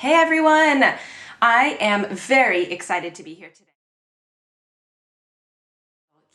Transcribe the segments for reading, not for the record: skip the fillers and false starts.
Hey everyone! I am very excited to be here today.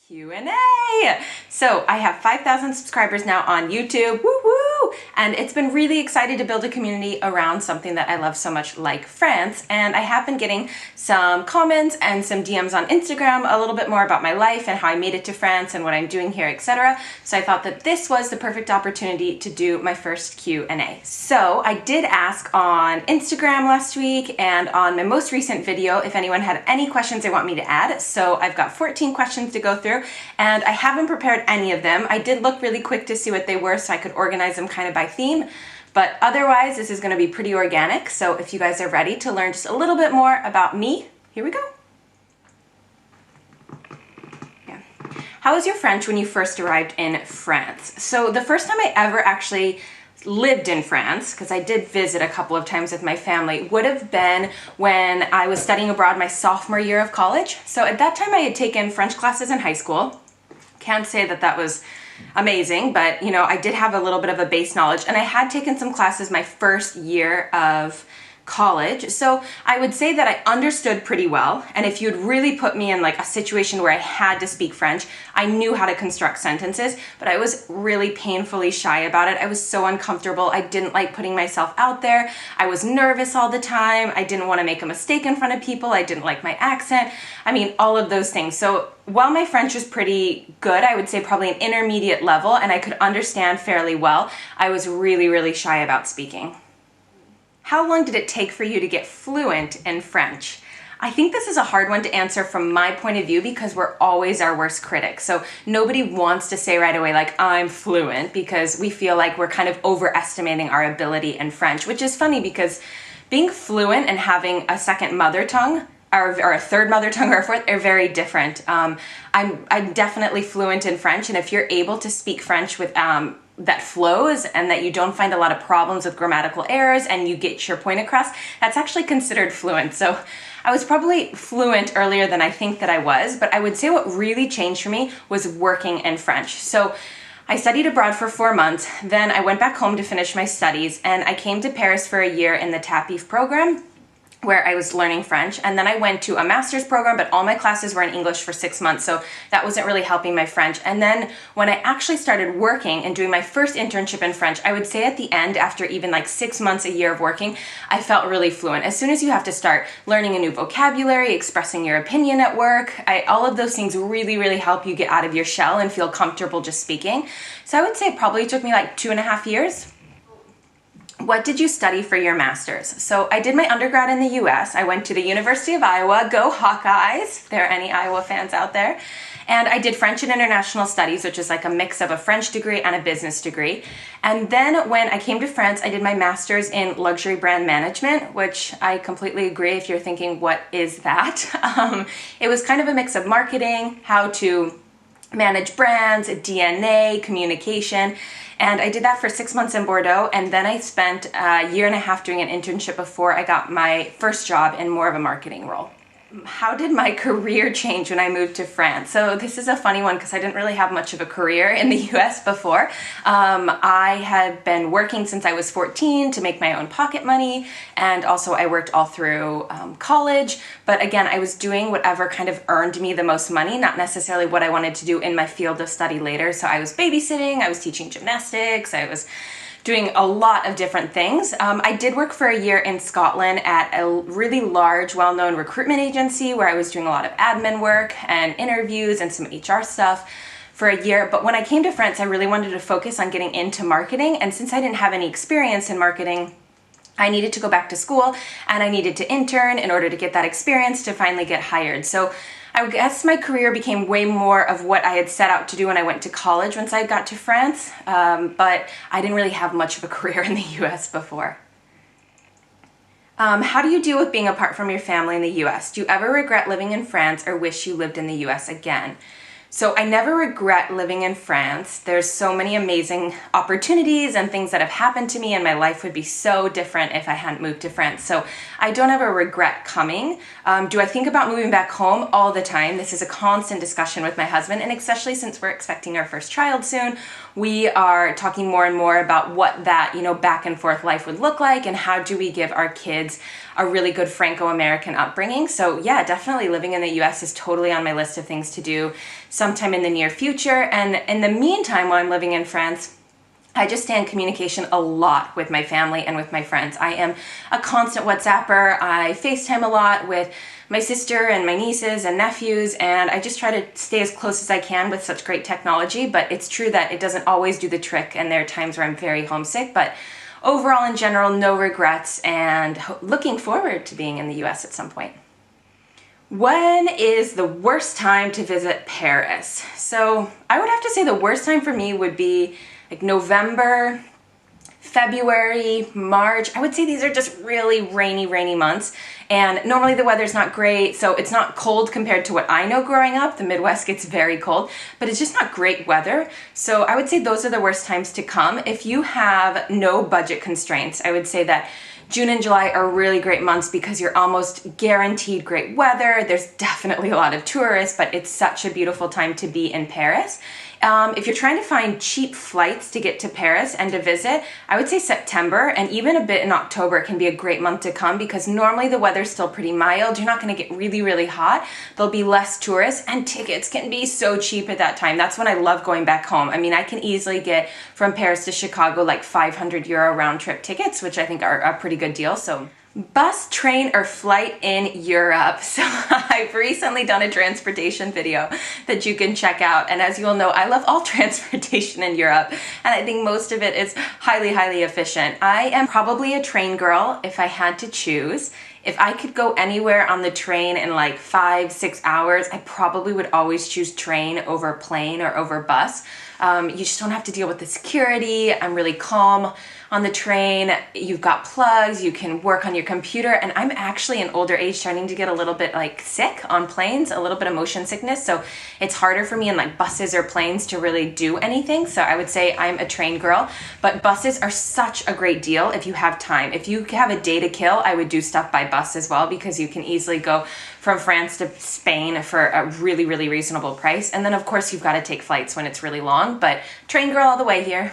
Q&A! So I have 5,000 subscribers now on YouTube, woo woo! And it's been really excited to build a community around something that I love so much, like France. And I have been getting some comments and some DMs on Instagram, a little bit more about my life and how I made it to France and what I'm doing here, etc. So I thought that this was the perfect opportunity to do my first Q&A. So I did ask on Instagram last week and on my most recent video if anyone had any questions they want me to add. So I've got 14 questions to go through, and I haven't prepared any of them. I did look really quick to see what they were so I could organize them kind of by theme, but otherwise this is going to be pretty organic. So if you guys are ready to learn just a little bit more about me, here we go. Yeah. How was your French when you first arrived in France? So the first time I ever actually lived in France, because I did visit a couple of times with my family, would have been when I was studying abroad my sophomore year of college. So at that time I had taken French classes in high school. Can't say that that was amazing, but you know, I did have a little bit of a base knowledge, and I had taken some classes my first year of college. So I would say that I understood pretty well, and if you'd really put me in like a situation where I had to speak French, I knew how to construct sentences, but I was really painfully shy about it. I was so uncomfortable. I didn't like putting myself out there. I was nervous all the time. I didn't want to make a mistake in front of people. I didn't like my accent. I mean, all of those things. So while my French was pretty good, I would say probably an intermediate level, and I could understand fairly well, I was really, really shy about speaking. How long did it take for you to get fluent in French? I think this is a hard one to answer from my point of view because we're always our worst critics. So nobody wants to say right away, like, I'm fluent, because we feel like we're kind of overestimating our ability in French, which is funny because being fluent and having a second mother tongue or a third mother tongue or a fourth are very different. I'm definitely fluent in French, and if you're able to speak French with that flows and that you don't find a lot of problems with grammatical errors and you get your point across, that's actually considered fluent. So I was probably fluent earlier than I think that I was, but I would say what really changed for me was working in French. So I studied abroad for 4 months, then I went back home to finish my studies, and I came to Paris for a year in the TAPIF program, where I was learning French, and then I went to a master's program, but all my classes were in English for 6 months, so that wasn't really helping my French. And then when I actually started working and doing my first internship in French, I would say at the end, after even like 6 months, a year of working, I felt really fluent. As soon as you have to start learning a new vocabulary, expressing your opinion at work, all of those things really, really help you get out of your shell and feel comfortable just speaking. So I would say it probably took me like 2.5 years. What did you study for your master's? So I did my undergrad in the US. I went to the University of Iowa, go Hawkeyes, if there are any Iowa fans out there. And I did French and International Studies, which is like a mix of a French degree and a business degree. And then when I came to France, I did my master's in luxury brand management, which I completely agree if you're thinking, what is that? It was kind of a mix of marketing, how to manage brands, DNA, communication. And I did that for 6 months in Bordeaux, and then I spent a year and a half doing an internship before I got my first job in more of a marketing role. How did my career change when I moved to France? So this is a funny one because I didn't really have much of a career in the US before. I had been working since I was 14 to make my own pocket money, and also I worked all through college. But again, I was doing whatever kind of earned me the most money, not necessarily what I wanted to do in my field of study later. So I was babysitting, I was teaching gymnastics, I was doing a lot of different things. I did work for a year in Scotland at a really large, well-known recruitment agency where I was doing a lot of admin work and interviews and some HR stuff for a year. But when I came to France, I really wanted to focus on getting into marketing. And since I didn't have any experience in marketing, I needed to go back to school and I needed to intern in order to get that experience to finally get hired. So I guess my career became way more of what I had set out to do when I went to college once I got to France, but I didn't really have much of a career in the US before. How do you deal with being apart from your family in the US? Do you ever regret living in France or wish you lived in the US again? So I never regret living in France. There's so many amazing opportunities and things that have happened to me, and my life would be so different if I hadn't moved to France. So I don't ever regret coming. Do I think about moving back home? All the time. This is a constant discussion with my husband, and especially since we're expecting our first child soon, we are talking more and more about what that, back and forth life would look like, and how do we give our kids a really good Franco-American upbringing. So yeah, definitely living in the US is totally on my list of things to do sometime in the near future. And in the meantime, while I'm living in France, I just stay in communication a lot with my family and with my friends. I am a constant WhatsApper. I FaceTime a lot with my sister and my nieces and nephews, and I just try to stay as close as I can with such great technology. But it's true that it doesn't always do the trick, and there are times where I'm very homesick. But overall, in general, no regrets, and looking forward to being in the US at some point. When is the worst time to visit Paris? So I would have to say the worst time for me would be like November, February, March. I would say these are just really rainy months. And normally the weather's not great, so it's not cold compared to what I know growing up. The Midwest gets very cold, but it's just not great weather. So I would say those are the worst times to come. If you have no budget constraints, I would say that June and July are really great months because you're almost guaranteed great weather. There's definitely a lot of tourists, but it's such a beautiful time to be in Paris. If you're trying to find cheap flights to get to Paris and to visit, I would say September, and even a bit in October can be a great month to come because normally the weather's still pretty mild. You're not going to get really hot. There'll be less tourists, and tickets can be so cheap at that time. That's when I love going back home. I mean, I can easily get from Paris to Chicago like 500 euro round trip tickets, which I think are a pretty good deal. So bus, train, or flight in Europe. So I've recently done a transportation video that you can check out. And as you all know, I love all transportation in Europe. And I think most of it is highly efficient. I am probably a train girl if I had to choose. If I could go anywhere on the train in like 5-6 hours, I probably would always choose train over plane or over bus. You just don't have to deal with the security. I'm really calm on the train. You've got plugs, you can work on your computer, and I'm actually in older age starting to get a little bit like sick on planes, a little bit of motion sickness, so it's harder for me in like buses or planes to really do anything. So I would say I'm a train girl, but buses are such a great deal if you have time. If you have a day to kill, I would do stuff by bus as well because you can easily go from France to Spain for a really reasonable price. And then of course you've got to take flights when it's really long, but train girl all the way here.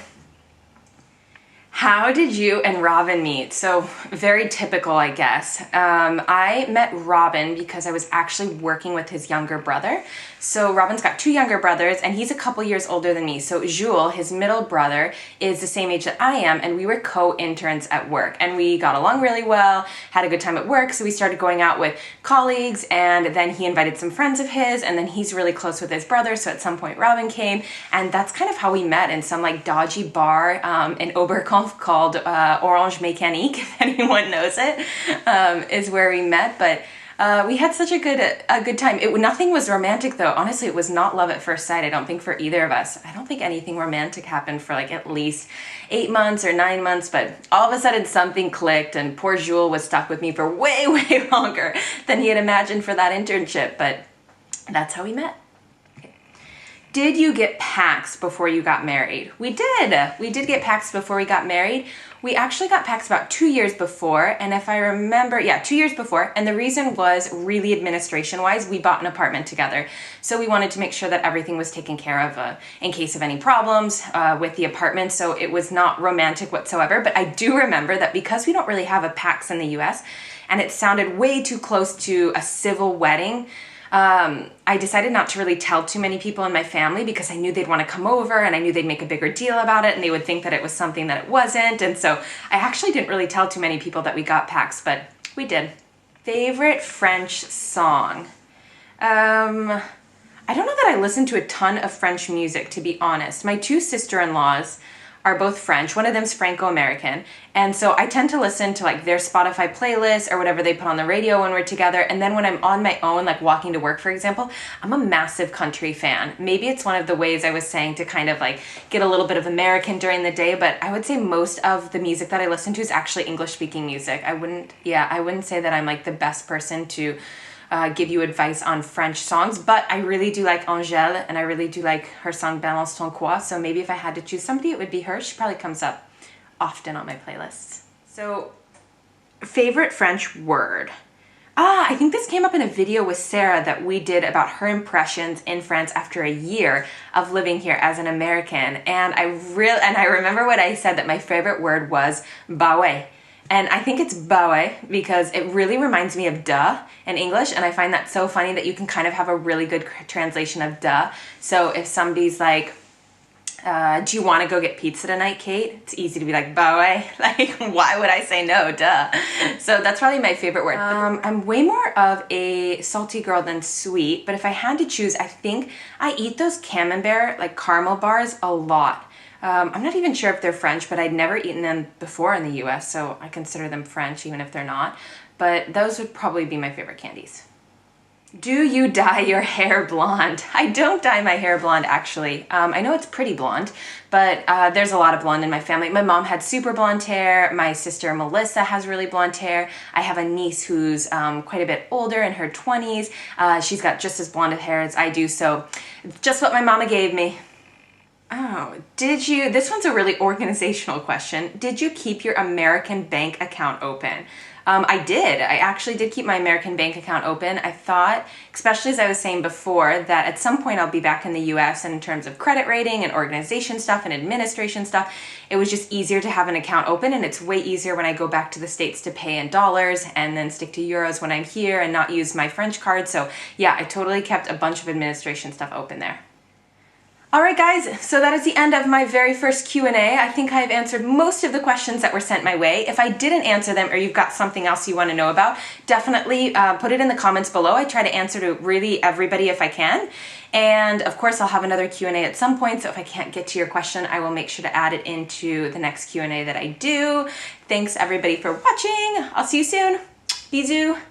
How did you and Robin meet? So very typical, I guess. I met Robin because I was actually working with his younger brother. So Robin's got 2 younger brothers, and he's a couple years older than me. So Jules, his middle brother, is the same age that I am, and we were co-interns at work. And we got along really well, had a good time at work, so we started going out with colleagues, and then he invited some friends of his, and then he's really close with his brother, so at some point Robin came, and that's kind of how we met in some like dodgy bar in Oberkampf called Orange Mécanique, if anyone knows it, is where we met. But we had such a good time. Nothing was romantic though. Honestly, it was not love at first sight. I don't think for either of us. I don't think anything romantic happened for like at least 8 months or 9 months, but all of a sudden something clicked, and poor Jules was stuck with me for way longer than he had imagined for that internship. But that's how we met. Did you get PACS before you got married? We did. We did get PACS before we got married. We actually got PACS about 2 years before, and if I remember, 2 years before, and the reason was really administration-wise, we bought an apartment together. So we wanted to make sure that everything was taken care of in case of any problems with the apartment, so it was not romantic whatsoever. But I do remember that because we don't really have a PACS in the US, and it sounded way too close to a civil wedding, I decided not to really tell too many people in my family because I knew they'd want to come over, and I knew they'd make a bigger deal about it, and they would think that it was something that it wasn't. And so I actually didn't really tell too many people that we got PACS, but we did. Favorite French song? I don't know that I listen to a ton of French music, to be honest. My 2 sister-in-laws are both French. One of them's Franco-American. And so I tend to listen to like their Spotify playlist or whatever they put on the radio when we're together. And then when I'm on my own, like walking to work, for example, I'm a massive country fan. Maybe it's one of the ways I was saying to kind of like get a little bit of American during the day, but I would say most of the music that I listen to is actually English speaking music. I wouldn't say that I'm like the best person to give you advice on French songs, but I really do like Angèle, and I really do like her song Balance ton quoi, so maybe if I had to choose somebody, it would be her. She probably comes up often on my playlists. So, favorite French word. I think this came up in a video with Sarah that we did about her impressions in France after a year of living here as an American. And I remember what I said, that my favorite word was bah ouais. And I think it's bah ouais because it really reminds me of duh in English, and I find that so funny that you can kind of have a really good translation of duh. So if somebody's like, do you want to go get pizza tonight, Kate? It's easy to be like, bah ouais. Like, why would I say no? Duh. So that's probably my favorite word. I'm way more of a salty girl than sweet, but if I had to choose, I think I eat those Camembert, like caramel bars, a lot. I'm not even sure if they're French, but I'd never eaten them before in the US, so I consider them French even if they're not. But those would probably be my favorite candies. Do you dye your hair blonde? I don't dye my hair blonde, actually. I know it's pretty blonde, but there's a lot of blonde in my family. My mom had super blonde hair. My sister Melissa has really blonde hair. I have a niece who's quite a bit older, in her 20s. She's got just as blonde hair as I do, so just what my mama gave me. Oh, this one's a really organizational question. Did you keep your American bank account open? I did. I actually did keep my American bank account open. I thought, especially as I was saying before, that at some point I'll be back in the US, and in terms of credit rating and organization stuff and administration stuff, it was just easier to have an account open, and it's way easier when I go back to the States to pay in dollars and then stick to euros when I'm here and not use my French card. So yeah, I totally kept a bunch of administration stuff open there. Alright guys, so that is the end of my very first Q&A. I think I've answered most of the questions that were sent my way. If I didn't answer them, or you've got something else you want to know about, definitely put it in the comments below. I try to answer to really everybody if I can. And of course I'll have another Q&A at some point, so if I can't get to your question, I will make sure to add it into the next Q&A that I do. Thanks everybody for watching. I'll see you soon. Bisous.